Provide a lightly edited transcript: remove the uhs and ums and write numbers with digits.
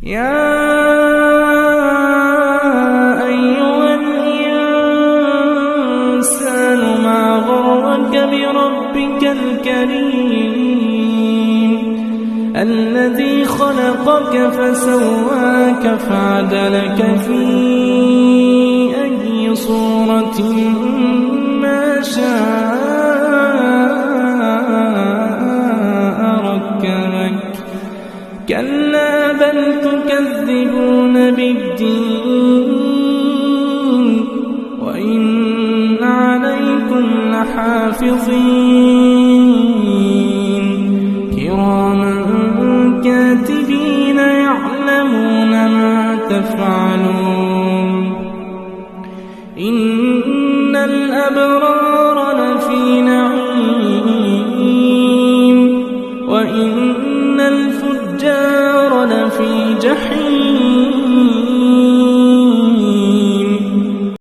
يا أيها الإنسان ما غرك بربك الكريم الذي خلقك فسواك فعدلك في أي صورة ما شاء ركبك كلا بل تكذبون بالدين وإن عليكم لحافظين كراما كاتبين يعلمون ما تفعلون إن الأبرار لفي نعيم وإن الفجار لفي جحيم